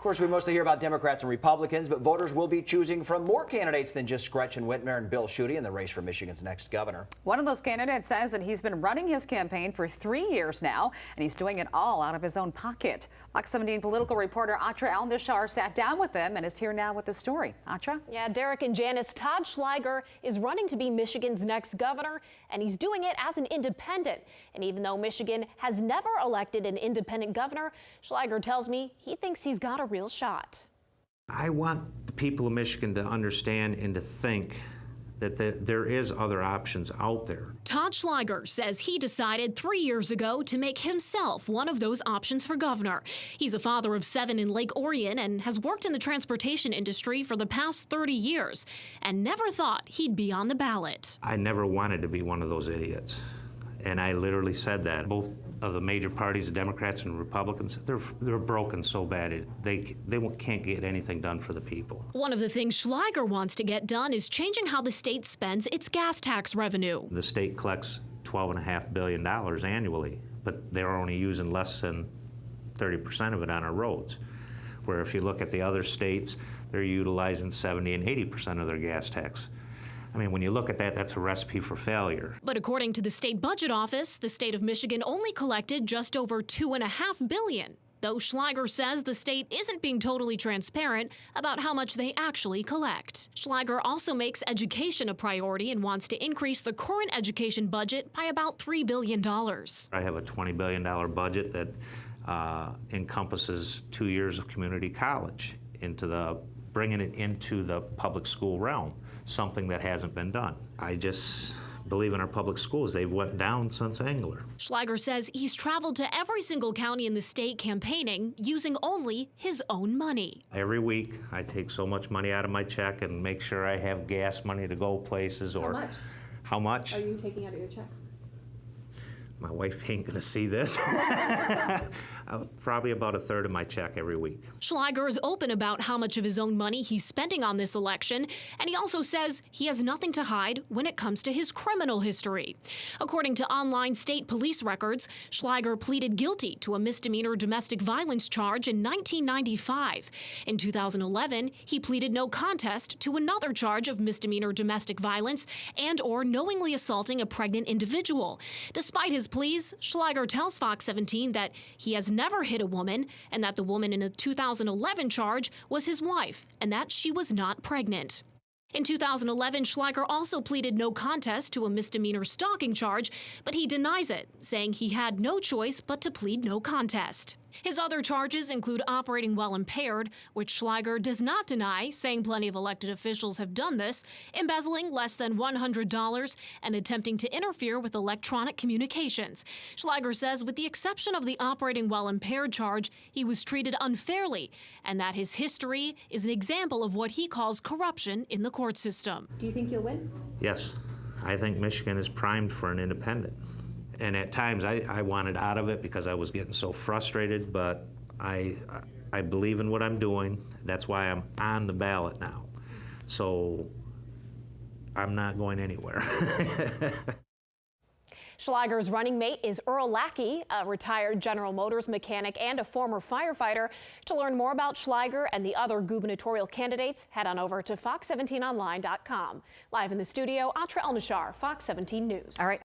Of course, we mostly hear about Democrats and Republicans, but voters will be choosing from more candidates than just Gretchen, Whitmer, and Bill Schuette in the race for Michigan's next governor. One of those candidates says that he's been running his campaign for 3 years now, and he's doing it all out of his own pocket. Fox 17 political reporter Atra Al-Nashar sat down with him and is here now with the story. Atra? Yeah, Derek and Janice, Todd Schleiger is running to be Michigan's next governor, and he's doing it as an independent. And even though Michigan has never elected an independent governor, Schleiger tells me he thinks he's got a real shot. I want the people of Michigan to understand and to think that there is other options out there. Todd Schleiger says he decided 3 years ago to make himself one of those options for governor. He's a father of 7 in Lake Orion and has worked in the transportation industry for the past 30 years and never thought he'd be on the ballot. I never wanted to be one of those idiots. And I literally said that. Both of the major parties, the Democrats and Republicans, they're broken so bad they can't get anything done for the people. One of the things Schleiger wants to get done is changing how the state spends its gas tax revenue. The state collects $12.5 billion annually, but they're only using less than 30% of it on our roads. Where if you look at the other states, they're utilizing 70 and 80% of their gas tax. I mean, when you look at that, that's a recipe for failure. But according to the state budget office, the state of Michigan only collected just over $2.5 billion, though Schleiger says the state isn't being totally transparent about how much they actually collect. Schleiger also makes education a priority and wants to increase the current education budget by about $3 billion. I have a $20 billion budget that encompasses 2 years of community college bringing it into the public school realm, something that hasn't been done. I just believe in our public schools. They've went down since Engler. Schleiger says he's traveled to every single county in the state campaigning using only his own money. Every week, I take so much money out of my check and make sure I have gas money to go places. Or how much? How much? Are you taking out of your checks? My wife ain't gonna see this. Probably about 1/3 of my check every week. Schleiger is open about how much of his own money he's spending on this election, and he also says he has nothing to hide when it comes to his criminal history. According to online state police records, Schleiger pleaded guilty to a misdemeanor domestic violence charge in 1995. In 2011, he pleaded no contest to another charge of misdemeanor domestic violence and/or knowingly assaulting a pregnant individual. Despite his pleas, Schleiger tells Fox 17 that he has never hit a woman and that the woman in the 2011 charge was his wife and that she was not pregnant. In 2011, Schleiger also pleaded no contest to a misdemeanor stalking charge, but he denies it, saying he had no choice but to plead no contest. His other charges include operating while impaired, which Schleiger does not deny, saying plenty of elected officials have done this, embezzling less than $100, and attempting to interfere with electronic communications. Schleiger says with the exception of the operating while impaired charge, he was treated unfairly, and that his history is an example of what he calls corruption in the court system. Do you think you'll win? Yes, I think Michigan is primed for an independent. And at times I wanted out of it because I was getting so frustrated, but I believe in what I'm doing. That's why I'm on the ballot now. So I'm not going anywhere. Schleiger's running mate is Earl Lackey, a retired General Motors mechanic and a former firefighter. To learn more about Schleiger and the other gubernatorial candidates, head on over to fox17online.com. Live in the studio, Atra Al-Nashar, Fox 17 News. All right.